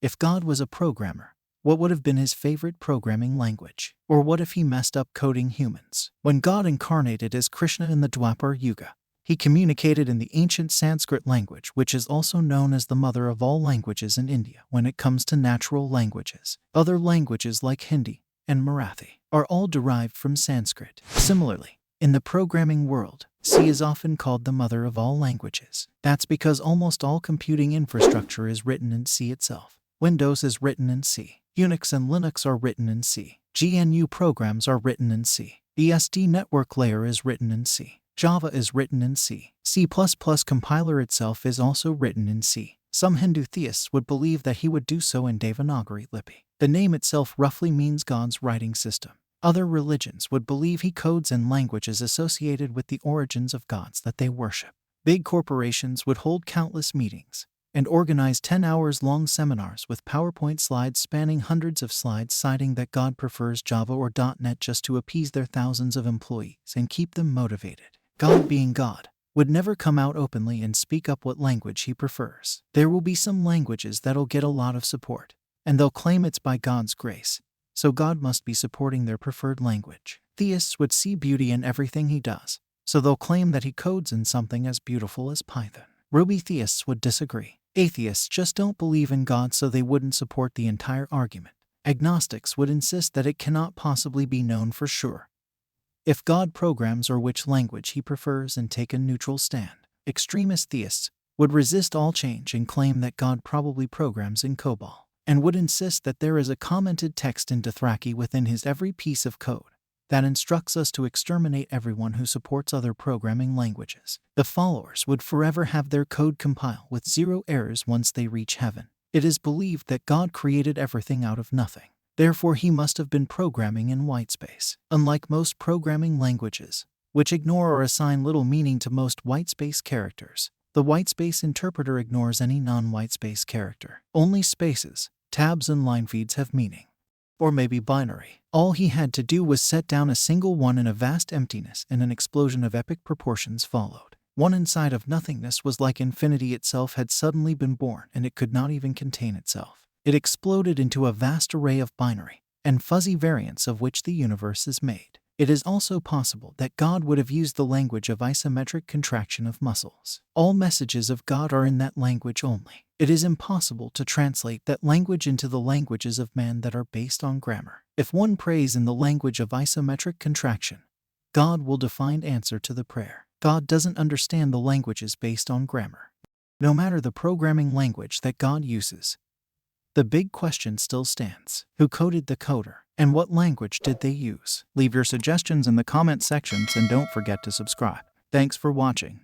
If God was a programmer, what would have been his favorite programming language? Or what if he messed up coding humans? When God incarnated as Krishna in the Dwapar Yuga, he communicated in the ancient Sanskrit language, which is also known as the mother of all languages in India when it comes to natural languages. Other languages like Hindi and Marathi are all derived from Sanskrit. Similarly, in the programming world, C is often called the mother of all languages. That's because almost all computing infrastructure is written in C itself. Windows is written in C. Unix and Linux are written in C. GNU programs are written in C. BSD network layer is written in C. Java is written in C. C++ compiler itself is also written in C. Some Hindu theists would believe that he would do so in Devanagari Lipi. The name itself roughly means God's writing system. Other religions would believe he codes in languages associated with the origins of gods that they worship. Big corporations would hold countless meetings and organize 10-hour-long seminars with PowerPoint slides spanning hundreds of slides citing that God prefers Java or .NET just to appease their thousands of employees and keep them motivated. God, being God, would never come out openly and speak up what language he prefers. There will be some languages that'll get a lot of support, and they'll claim it's by God's grace, so God must be supporting their preferred language. Theists would see beauty in everything he does, so they'll claim that he codes in something as beautiful as Python. Ruby theists would disagree. Atheists just don't believe in God, so they wouldn't support the entire argument. Agnostics would insist that it cannot possibly be known for sure if God programs or which language he prefers and take a neutral stand. Extremist theists would resist all change and claim that God probably programs in COBOL, and would insist that there is a commented text in Dothraki within his every piece of code that instructs us to exterminate everyone who supports other programming languages. The followers would forever have their code compile with 0 errors once they reach heaven. It is believed that God created everything out of nothing. Therefore, he must have been programming in whitespace. Unlike most programming languages, which ignore or assign little meaning to most whitespace characters, the whitespace interpreter ignores any non-whitespace character. Only spaces, tabs, and line feeds have meaning. Or maybe binary. All he had to do was set down a single one in a vast emptiness, and an explosion of epic proportions followed. One inside of nothingness was like infinity itself had suddenly been born, and it could not even contain itself. It exploded into a vast array of binary and fuzzy variants of which the universe is made. It is also possible that God would have used the language of isometric contraction of muscles. All messages of God are in that language only. It is impossible to translate that language into the languages of man that are based on grammar. If one prays in the language of isometric contraction, God will define answer to the prayer. God doesn't understand the languages based on grammar. No matter the programming language that God uses, the big question still stands. Who coded the coder? And what language did they use? Leave your suggestions in the comment sections and don't forget to subscribe. Thanks for watching.